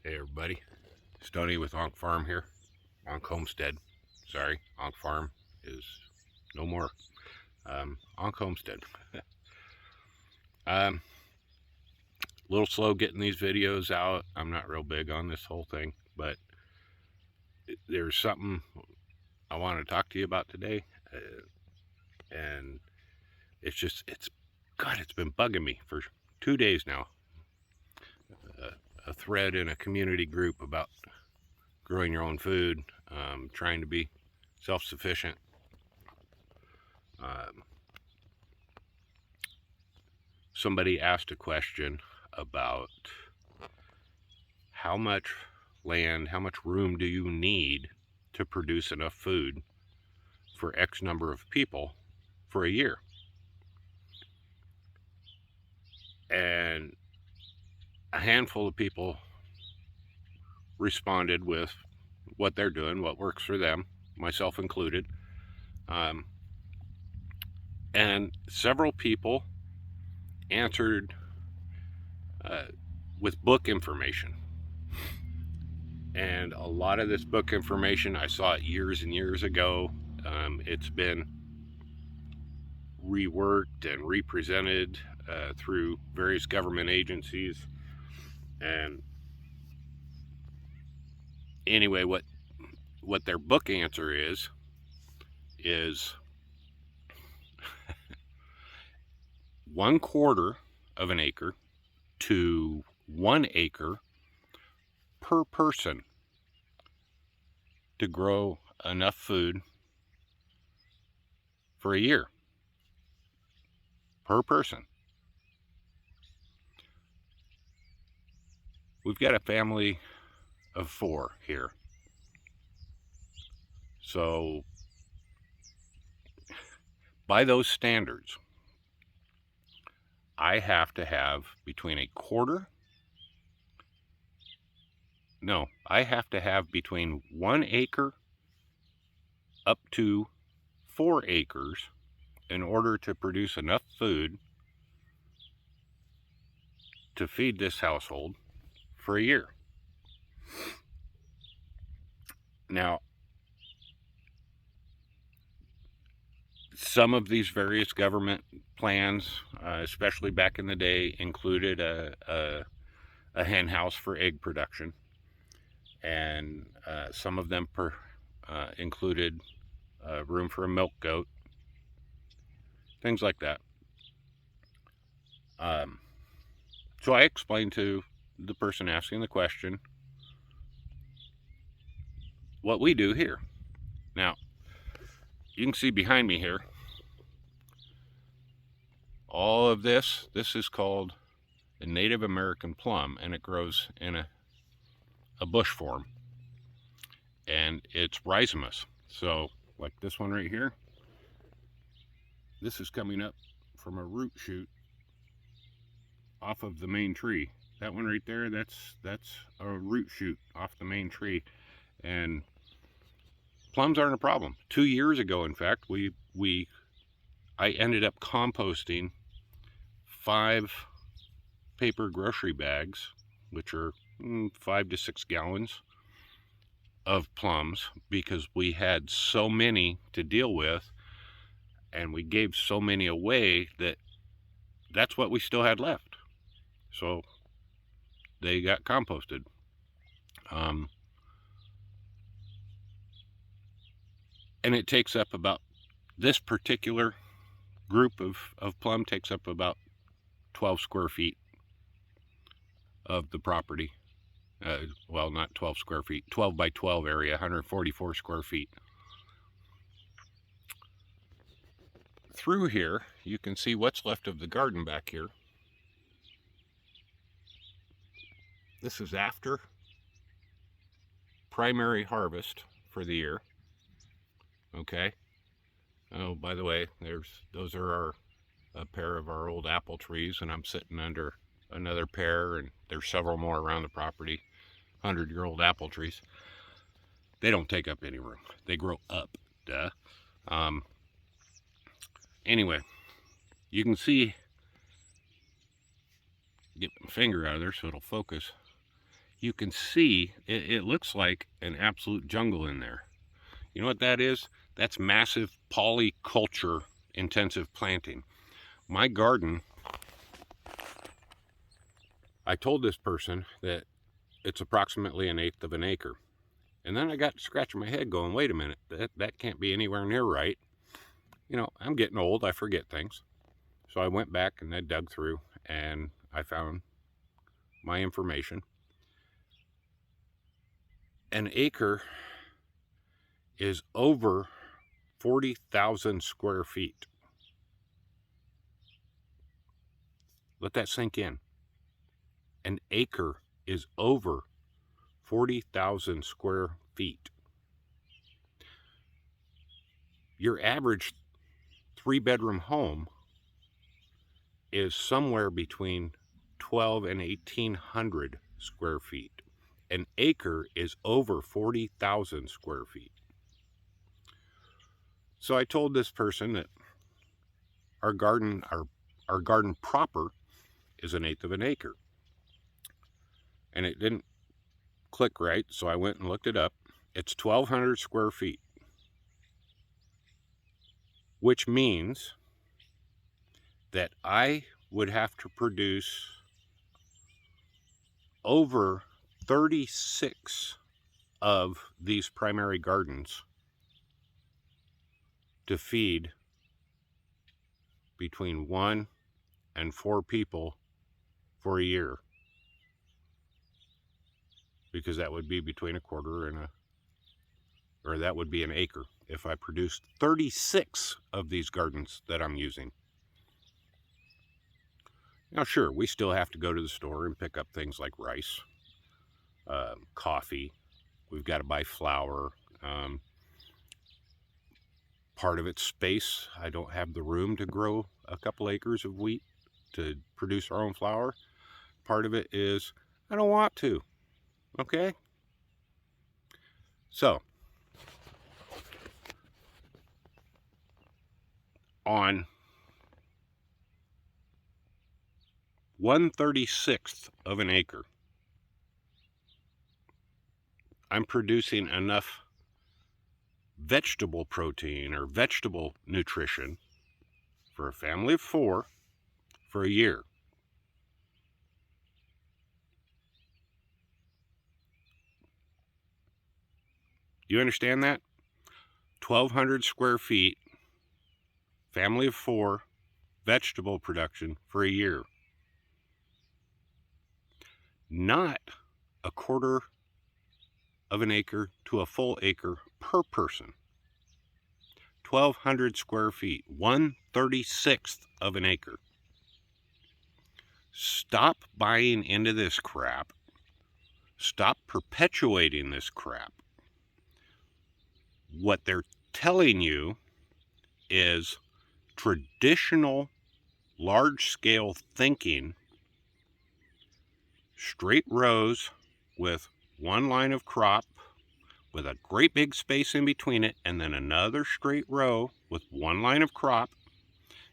Hey everybody, Stoney with Onk Farm here. Onk Homestead. Sorry, Onk Farm is no more. Onk Homestead. A little slow getting these videos out. I'm not real big on this whole thing, but there's something I want to talk to you about today. And it's been bugging me for 2 days now. A thread in a community group about growing your own food, trying to be self-sufficient. Somebody asked a question about how much land, how much room do you need to produce enough food for X number of people for a year? And a handful of people responded with what they're doing, what works for them, myself included. And several people answered with book information. And a lot of this book information, I saw it years and years ago. It's been reworked and represented through various government agencies. And anyway, what their book answer is 1/4 of an acre to 1 acre per person to grow enough food for a year per person. We've got a family of 4 here. So by those standards, I have to have between I have to have between 1 acre up to 4 acres in order to produce enough food to feed this household for a year. Now, some of these various government plans, especially back in the day, included a hen house for egg production, and some of them included room for a milk goat, things like that. So I explained to the person asking the question what we do here. Now, you can see behind me here, all of this is called a Native American plum, and it grows in a bush form, and it's rhizomous. So like this one right here, this is coming up from a root shoot off of the main tree. That one right there, that's a root shoot off the main tree. And plums aren't a problem. 2 years ago, in fact, I ended up composting 5 paper grocery bags, which are 5 to 6 gallons of plums, because we had so many to deal with, and we gave so many away that's what we still had left. So they got composted. And it takes up about, this particular group of plum takes up about 12 square feet of the property. Well, not 12 square feet, 12 by 12 area, 144 square feet. Through here, you can see what's left of the garden back here. This is after primary harvest for the year. Okay. Oh, by the way, those are a pair of our old apple trees, and I'm sitting under another pair, and there's several more around the property, 100-year-old apple trees. They don't take up any room. They grow up, duh. Anyway, you can see, get my finger out of there so it'll focus. you can see it looks like an absolute jungle in there. You know what that is? That's massive polyculture intensive planting. My garden, I told this person that it's approximately 1/8 of an acre. And then I got scratching my head going, wait a minute, that can't be anywhere near right. You know, I'm getting old, I forget things. So I went back and I dug through and I found my information. An acre is over 40,000 square feet. Let that sink in. An acre is over 40,000 square feet. Your average 3-bedroom home is somewhere between 12 and 1,800 square feet. An acre is over 40,000 square feet. So I told this person that our garden proper is 1/8 of an acre. And it didn't click right, so I went and looked it up. It's 1,200 square feet, which means that I would have to produce over 36 of these primary gardens to feed between 1 and 4 people for a year, because that would be between a quarter and that would be an acre if I produced 36 of these gardens that I'm using. Now, sure, we still have to go to the store and pick up things like rice, coffee. We've got to buy flour. Part of it's space. I don't have the room to grow a couple acres of wheat to produce our own flour. Part of it is I don't want to. Okay? So, on 1/36 of an acre, I'm producing enough vegetable protein or vegetable nutrition for a family of 4 for a year. You understand that? 1,200 square feet, family of 4, vegetable production for a year. Not a quarter of an acre to a full acre per person. 1,200 square feet, 1/36 of an acre. Stop buying into this crap. Stop perpetuating this crap. What they're telling you is traditional large-scale thinking, straight rows with one line of crop with a great big space in between it, and then another straight row with one line of crop.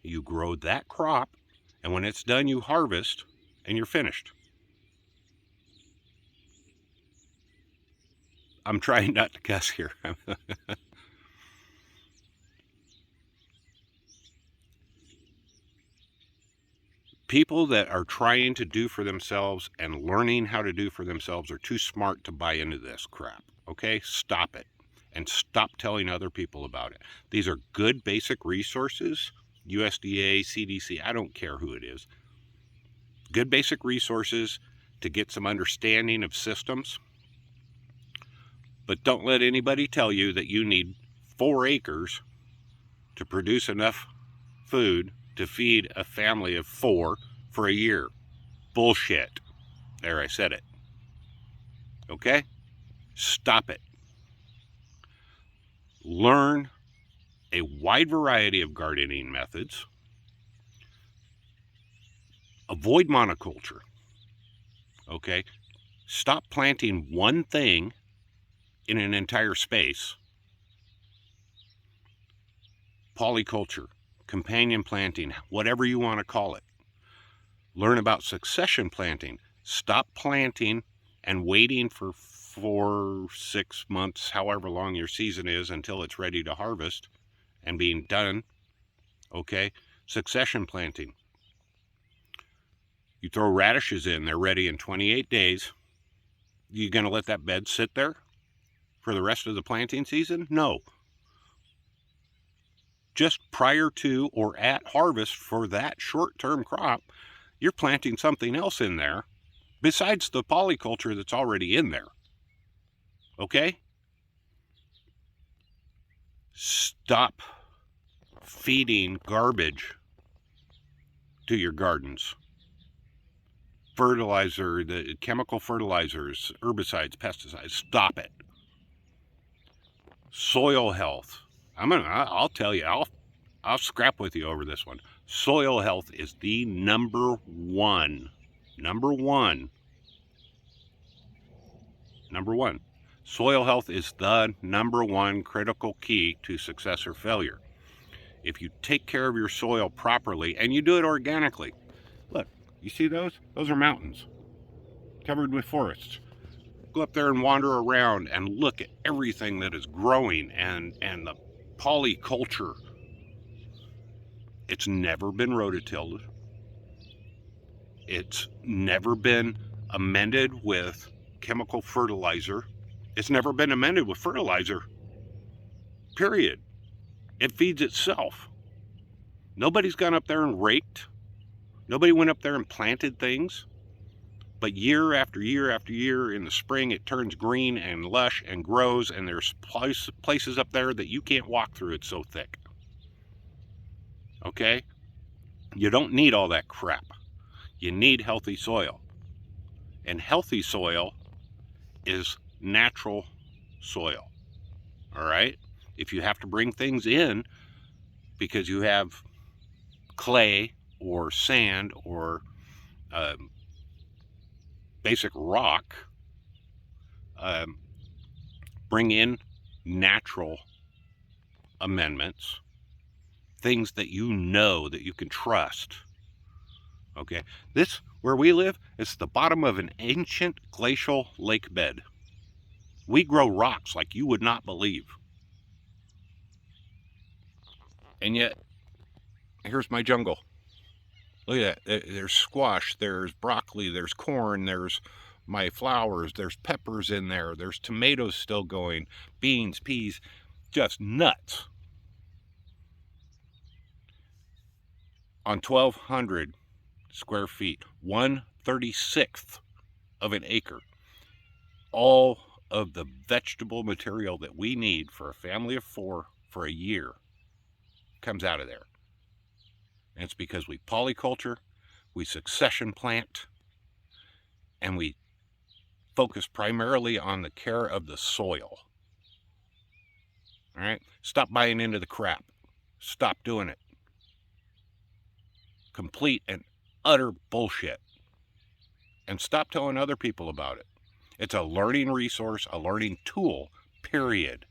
You grow that crop, and when it's done, you harvest, and you're finished. I'm trying not to cuss here. People that are trying to do for themselves and learning how to do for themselves are too smart to buy into this crap. Okay? Stop it. And stop telling other people about it. These are good basic resources. USDA, CDC, I don't care who it is. Good basic resources to get some understanding of systems. But don't let anybody tell you that you need 4 acres to produce enough food to feed a family of 4 for a year. Bullshit. There, I said it. Okay? Stop it. Learn a wide variety of gardening methods. Avoid monoculture. Okay? Stop planting one thing in an entire space. Polyculture, companion planting, whatever you want to call it. Learn about succession planting. Stop planting and waiting for 4, 6 months, however long your season is, until it's ready to harvest and being done. Okay, succession planting. You throw radishes in, they're ready in 28 days. You gonna let that bed sit there for the rest of the planting season? No. Just prior to or at harvest for that short-term crop, you're planting something else in there besides the polyculture that's already in there. Okay? Stop feeding garbage to your gardens. Fertilizer, the chemical fertilizers, herbicides, pesticides, stop it. Soil health. I'll tell you, I'll scrap with you over this one. Soil health is the number one. Soil health is the number one critical key to success or failure. If you take care of your soil properly, and you do it organically. Look, you see those? Those are mountains covered with forests. Go up there and wander around and look at everything that is growing and the polyculture. It's never been rototilled. It's never been amended with chemical fertilizer. It's never been amended with fertilizer. Period. It feeds itself. Nobody's gone up there and raked. Nobody went up there and planted things. But year after year after year, in the spring, it turns green and lush and grows, and there's places up there that you can't walk through. It's so thick. Okay? You don't need all that crap. You need healthy soil. And healthy soil is natural soil. All right? If you have to bring things in because you have clay or sand or basic rock, bring in natural amendments, things that you know that you can trust. Okay, this, where we live, is the bottom of an ancient glacial lake bed. We grow rocks like you would not believe. And yet, here's my jungle. Look at that. There's squash, there's broccoli, there's corn, there's my flowers, there's peppers in there, there's tomatoes still going, beans, peas, just nuts. On 1,200 square feet, 1/36th of an acre, all of the vegetable material that we need for a family of 4 for a year comes out of there. And it's because we polyculture, we succession plant, and we focus primarily on the care of the soil. All right? Stop buying into the crap. Stop doing it. Complete and utter bullshit. And stop telling other people about it. It's a learning resource, a learning tool, period.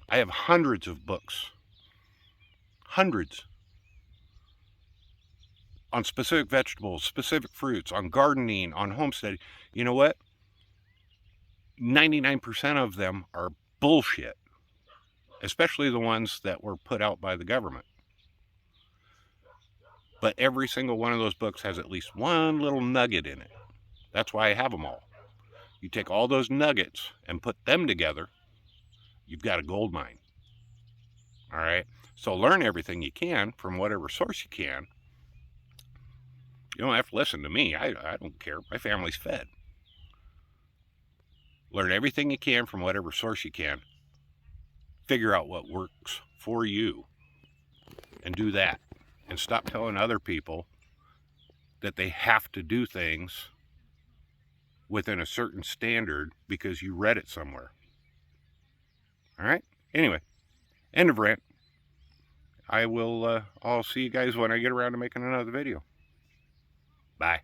I have hundreds of books. Hundreds. On specific vegetables, specific fruits, on gardening, on homesteading. You know what? 99% of them are bullshit. Especially the ones that were put out by the government. But every single one of those books has at least one little nugget in it. That's why I have them all. You take all those nuggets and put them together, you've got a gold mine. All right? So learn everything you can from whatever source you can. You don't have to listen to me. I don't care. My family's fed. Learn everything you can from whatever source you can. Figure out what works for you and do that. And stop telling other people that they have to do things within a certain standard because you read it somewhere. All right? Anyway, end of rant. I'll see you guys when I get around to making another video. Bye.